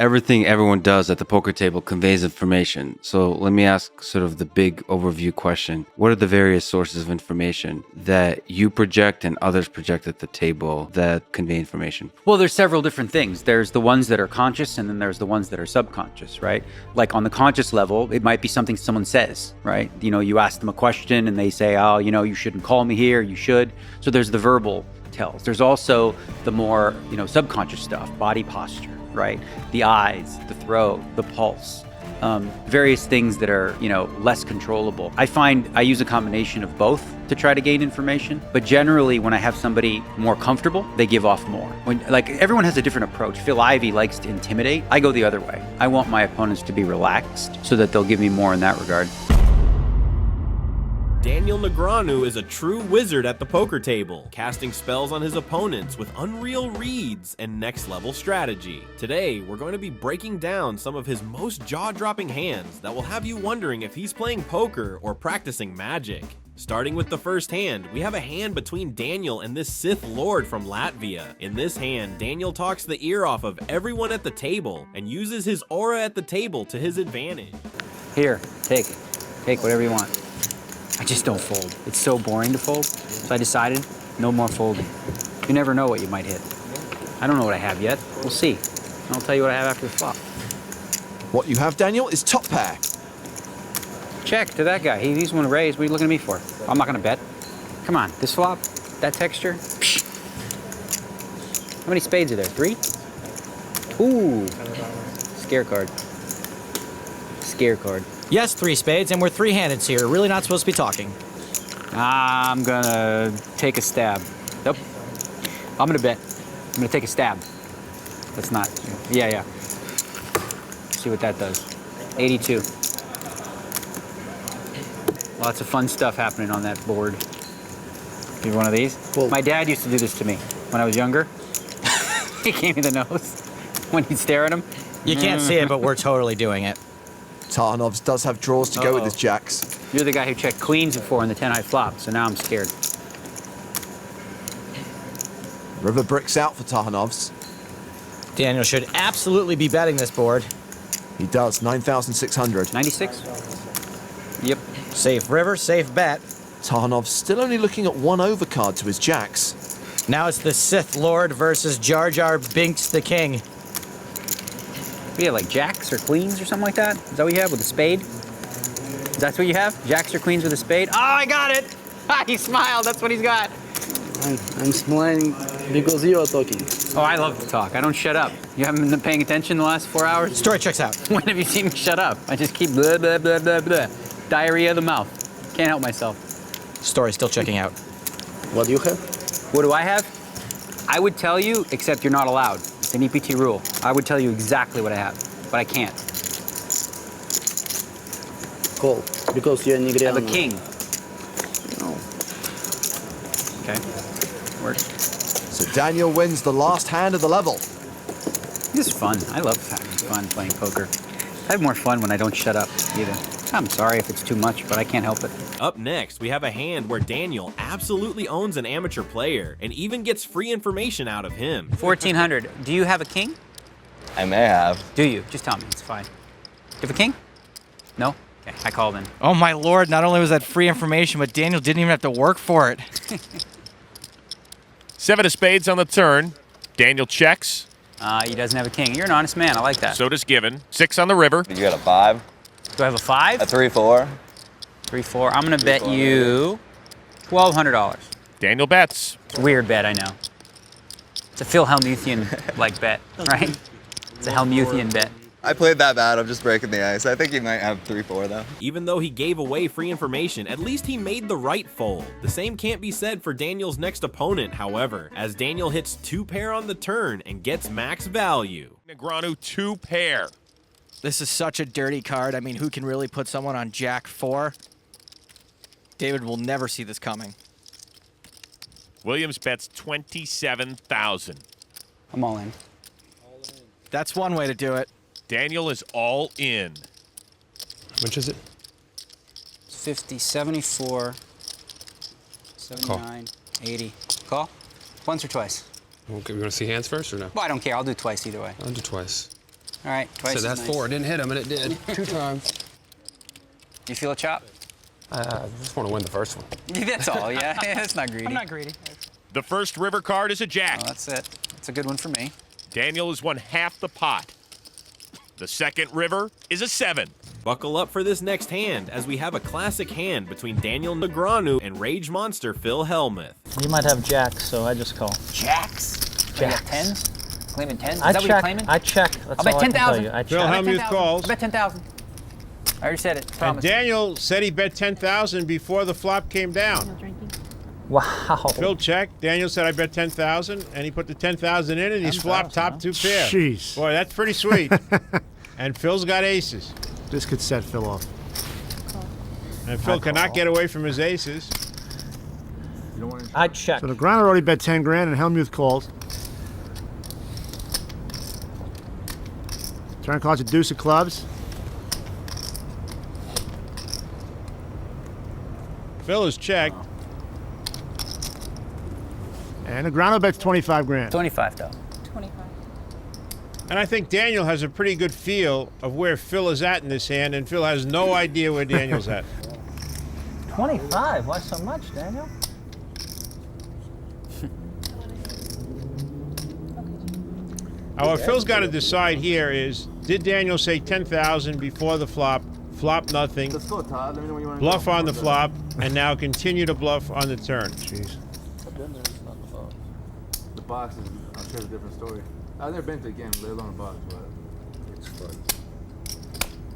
everything everyone does at the poker table conveys information. So let me ask sort of the big overview question. What are the various sources of information that you project and others project at the table that convey information? Well, there's several different things. There's the ones that are conscious, and then there's the ones that are subconscious, right? Like on the conscious level, it might be something someone says, right? You know, you ask them a question and they say, oh, you know, you shouldn't call me here, you should. So there's the verbal tells. There's also the more, you know, subconscious stuff, body posture, right? The eyes, the throat, the pulse, various things that are, you know, less controllable. I find I use a combination of both to try to gain information, but generally when I have somebody more comfortable, they give off more. When, like, everyone has a different approach. Phil Ivey likes to intimidate. I go the other way. I want my opponents to be relaxed so that they'll give me more in that regard. Daniel Negreanu is a true wizard at the poker table, casting spells on his opponents with unreal reads and next-level strategy. Today, we're going to be breaking down some of his most jaw-dropping hands that will have you wondering if he's playing poker or practicing magic. Starting with the first hand, we have a hand between Daniel and this Sith Lord from Latvia. In this hand, Daniel talks the ear off of everyone at the table and uses his aura at the table to his advantage. Here, take it. Take whatever you want. I just don't fold. It's so boring to fold, so I decided no more folding. You never know what you might hit. I don't know what I have yet. We'll see. And I'll tell you what I have after the flop. What you have, Daniel, is top pair. Check to that guy. He's one to raise. What are you looking at me for? I'm not going to bet. Come on, this flop, that texture. Psh. How many spades are there? 3? Ooh, scare card. Scare card. Yes, 3 spades, and we're three-handed here. Really not supposed to be talking. I'm gonna take a stab. Nope. I'm gonna bet. I'm gonna take a stab. That's not. Yeah. See what that does. 82. Lots of fun stuff happening on that board. Give you one of these. Cool. My dad used to do this to me when I was younger. He gave me the nose when he'd stare at him. You can't see it, but we're totally doing it. Tarhanovs does have draws to go with his jacks. You're the guy who checked queens before in the 10-high flop, so now I'm scared. River bricks out for Tarhanovs. Daniel should absolutely be betting this board. He does, 9,600. 96? Yep. Safe river, safe bet. Tarhanovs still only looking at one overcard to his jacks. Now it's the Sith Lord versus Jar Jar Binks the King. You have like jacks or queens or something like that? Is that what you have with a spade? Is that what you have? Jacks or queens with a spade? Oh, I got it! He smiled, that's what he's got. I'm smiling because you are talking. Oh, I love to talk. I don't shut up. You haven't been paying attention the last 4 hours? Story checks out. When have you seen me shut up? I just keep blah, blah, blah, blah, blah. Diarrhea of the mouth. Can't help myself. Story still checking out. What do you have? What do I have? I would tell you, except you're not allowed. It's an EPT rule. I would tell you exactly what I have, but I can't. Call. Because you're Negreanu. I have a king. No. Okay. Works. So Daniel wins the last hand of the level. This is fun. I love having fun playing poker. I have more fun when I don't shut up, either. I'm sorry if it's too much, but I can't help it. Up next, we have a hand where Daniel absolutely owns an amateur player and even gets free information out of him. 1,400. Do you have a king? I may have. Do you? Just tell me. It's fine. You have a king? No? Okay, I called in. Oh my lord, not only was that free information, but Daniel didn't even have to work for it. 7 of spades on the turn. Daniel checks. He doesn't have a king. You're an honest man. I like that. So does Given. 6 on the river. You got a 5? Do I have a 5? A 3-4? 3-4. I'm going to bet you $1,200. Daniel bets. It's a weird bet, I know. It's a Phil Hellmuthian-like bet, right? It's a Hellmuthian bet. I played that bad. I'm just breaking the ice. I think he might have 3-4 though. Even though he gave away free information, at least he made the right fold. The same can't be said for Daniel's next opponent, however, as Daniel hits 2 pair on the turn and gets max value. Negreanu 2 pair. This is such a dirty card. I mean, who can really put someone on Jack 4? David will never see this coming. Williams bets 27,000. I'm all in. That's one way to do it. Daniel is all in. How much is it? 50, 74, 79, 80. Call? Once or twice? Okay, we want to see hands first or no? Well, I don't care. I'll do twice either way. I'll do twice. All right, twice So as that's nice. 4. It didn't hit him, and it did 2 times. Do you feel a chop? I just want to win the first one. That's all, yeah. That's not greedy. I'm not greedy. The first river card is a jack. Oh, that's it. That's a good one for me. Daniel has won half the pot. The second river is a 7. Buckle up for this next hand, as we have a classic hand between Daniel Negreanu and Rage Monster Phil Hellmuth. You might have jacks, so I just call. Jacks? Jacks. Tens? Claiming tens? Is I that what check. you're claiming? I check. That's I'll bet all I can tell 10,000. you. I Phil check. Hellmuth calls. I bet 10,000. I already said it. And Promise. Daniel said he bet 10,000 before the flop came down. Wow. Phil checked. Daniel said I bet 10,000, and he put the 10,000 in, and he's flopped top 2 pair. Jeez. Boy, that's pretty sweet. And Phil's got aces. This could set Phil off. And Phil cannot get away from his aces. I check. So the Negreanu already bet 10 grand, and Hellmuth calls. Turn calls a deuce of clubs. Phil is checked. And Negreanu bets 25 grand. 25, though. And I think Daniel has a pretty good feel of where Phil is at in this hand, and Phil has no idea where Daniel's at. 25? Why so much, Daniel? What Phil's got to decide here is, did Daniel say 10,000 before the flop, flop nothing, Let's go, Todd. Let me know when you want to bluff on the flop, and now continue to bluff on the turn? Jeez. I've been there. It's not the box. The box is, I'm sure, a different story. I've never been to the game, let alone a box, but it's fun.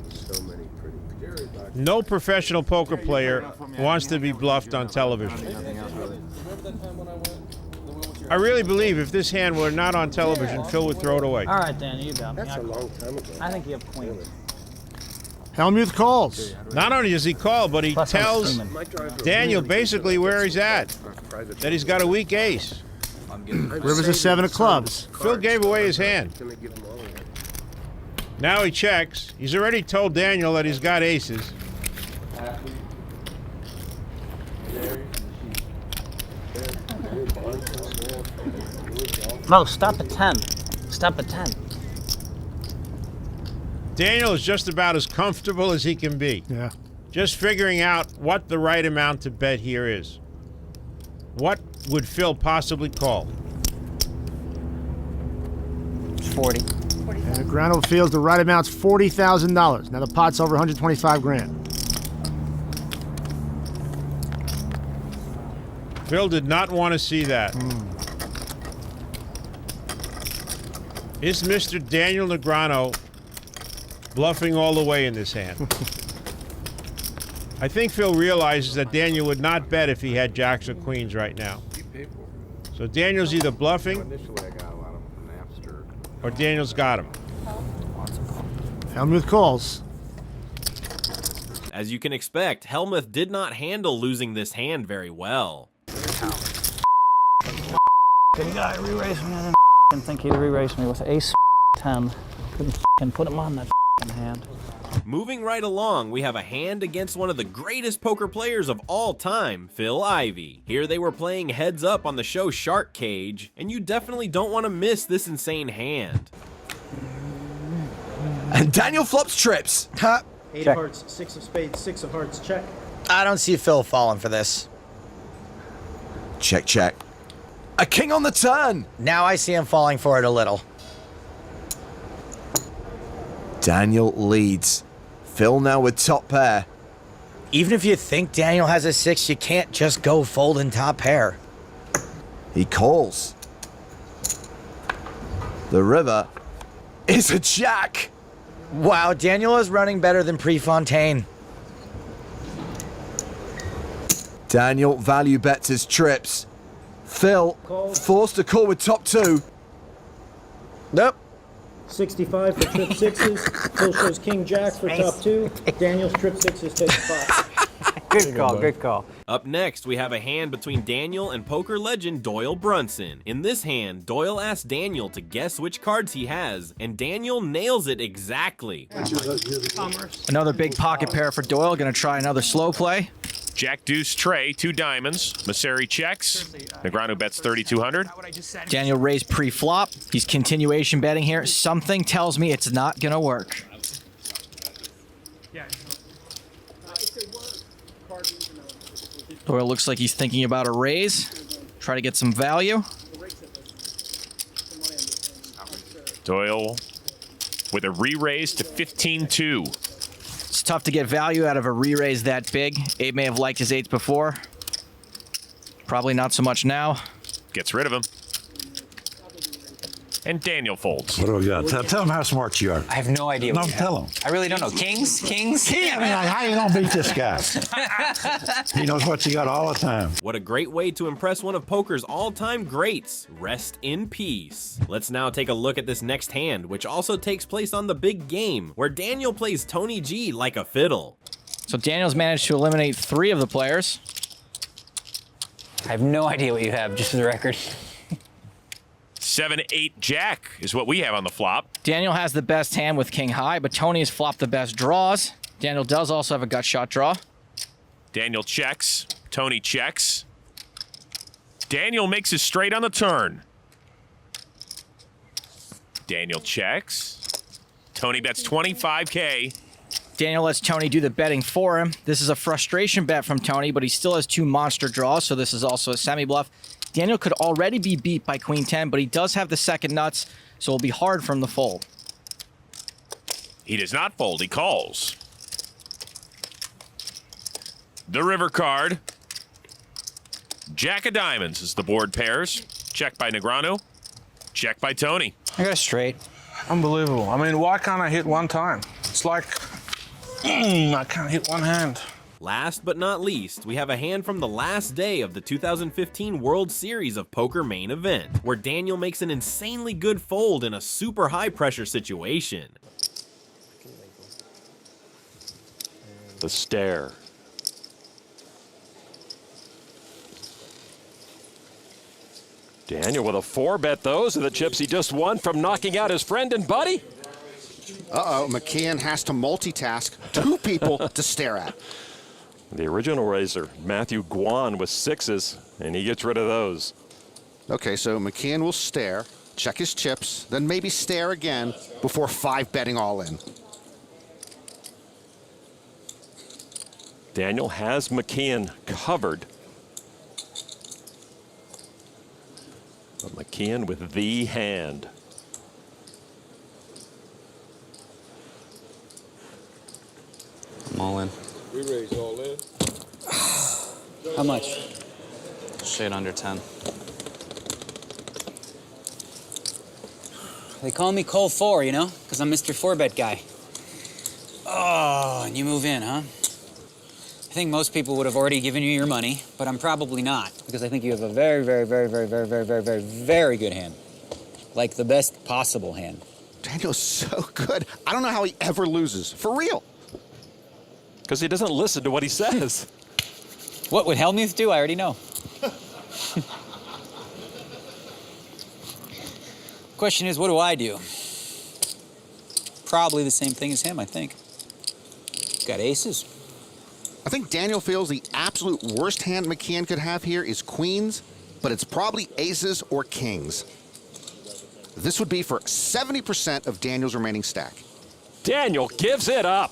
So many pretty. No professional poker player wants to be bluffed on television. Nothing else, really. I really believe if this hand were not on television, Phil would throw it away. All right, Daniel, you got me. That's a long time ago. I think you have queens. Hellmuth calls. Not only does he call, but he Plus I'm tells streaming. Daniel basically where he's at, that he's got a weak ace. River's a 7 of clubs. Phil gave away his hand. Now he checks. He's already told Daniel that he's got aces. No, stop at 10. Stop at 10. Daniel is just about as comfortable as he can be. Yeah. Just figuring out what the right amount to bet here is. What would Phil possibly call? 40. And Negreanu feels the right amount's $40,000. Now the pot's over 125 grand. Phil did not want to see that. Is Mr. Daniel Negreanu bluffing all the way in this hand? I think Phil realizes that Daniel would not bet if he had jacks or queens right now. So Daniel's either bluffing or Daniel's got him. Hellmuth calls. As you can expect, Hellmuth did not handle losing this hand very well. Good guy, re-raised me. I didn't think he'd re-raise me with ace 10. Couldn't put him on that hand. Moving right along, we have a hand against one of the greatest poker players of all time, Phil Ivey. Here they were playing heads up on the show Shark Cage, and you definitely don't want to miss this insane hand. And Daniel flops trips. Eight of hearts, 6 of spades, 6 of hearts, check. I don't see Phil falling for this. Check, check. A king on the turn. Now I see him falling for it a little. Daniel leads. Phil now with top pair. Even if you think Daniel has a 6, you can't just go folding top pair. He calls. The river is a jack. Wow, Daniel is running better than Prefontaine. Daniel value bets his trips. Phil forced to call with top 2. Nope. 65 for trip 6s. Phil shows king jack for top 2. Daniel's trip 6s takes 5. Good call, good call. Up next, we have a hand between Daniel and poker legend Doyle Brunson. In this hand, Doyle asks Daniel to guess which cards he has, and Daniel nails it exactly. Another big pocket pair for Doyle. Gonna try another slow play. Jack deuce Trey, 2 diamonds. Masseri checks. Negreanu bets 3,200. Daniel raised pre-flop. He's continuation betting here. Something tells me it's not going to work. Doyle looks like he's thinking about a raise. Try to get some value. Doyle with a re-raise to 15-2. It's tough to get value out of a re-raise that big. Abe may have liked his 8s before. Probably not so much now. Gets rid of him. And Daniel folds. What do we got? Tell him how smart you are. I have no idea. No, what you tell have. him. I really don't know. Kings? Yeah, man, how you gonna beat this guy? He knows what you got all the time. What a great way to impress one of poker's all-time greats. Rest in peace. Let's now take a look at this next hand, which also takes place on the big game, where Daniel plays Tony G like a fiddle. So Daniel's managed to eliminate 3 of the players. I have no idea what you have, just for the record. 7-8 Jack is what we have on the flop. Daniel has the best hand with king high, but Tony has flopped the best draws. Daniel does also have a gut shot draw. Daniel checks. Tony checks. Daniel makes his straight on the turn. Daniel checks. Tony bets 25K. Daniel lets Tony do the betting for him. This is a frustration bet from Tony, but he still has 2 monster draws, so this is also a semi-bluff. Daniel could already be beat by queen 10, but he does have the second nuts, so it'll be hard for him to fold. He does not fold. He calls. The river card. Jack of diamonds as the board pairs. Check by Negreanu. Check by Tony. I got a straight. Unbelievable. I mean, why can't I hit one time? It's like, I can't hit one hand. Last but not least, we have a hand from the last day of the 2015 World Series of Poker main event, where Daniel makes an insanely good fold in a super high pressure situation. The stare. Daniel with a 4-bet. Those are the chips he just won from knocking out his friend and buddy. Uh-oh, McKeon has to multitask 2 people to stare at. The original raiser, Matthew Guan, with 6s, and he gets rid of those. Okay, so McKeon will stare, check his chips, then maybe stare again before 5-betting all in. Daniel has McKeon covered. But McKeon with the hand. I'm all in. We raise all in. How much? Shade under 10. They call me Cole 4, you know, because I'm Mr. 4-bet guy. Oh, and you move in, huh? I think most people would have already given you your money, but I'm probably not, because I think you have a very, very, very, very, very, very, very, very, very good hand. Like the best possible hand. Daniel's so good. I don't know how he ever loses. For real. Because he doesn't listen to what he says. What would Helmuth do? I already know. Question is, what do I do? Probably the same thing as him, I think. Got aces. I think Daniel feels the absolute worst hand McKeon could have here is queens, but it's probably aces or kings. This would be for 70% of Daniel's remaining stack. Daniel gives it up.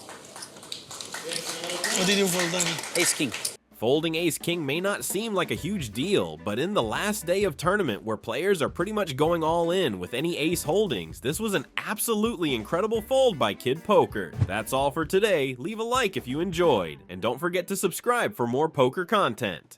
What did you fold, Danny? Ace king. Folding ace king may not seem like a huge deal, but in the last day of tournament where players are pretty much going all in with any ace holdings, this was an absolutely incredible fold by Kid Poker. That's all for today. Leave a like if you enjoyed, and don't forget to subscribe for more poker content.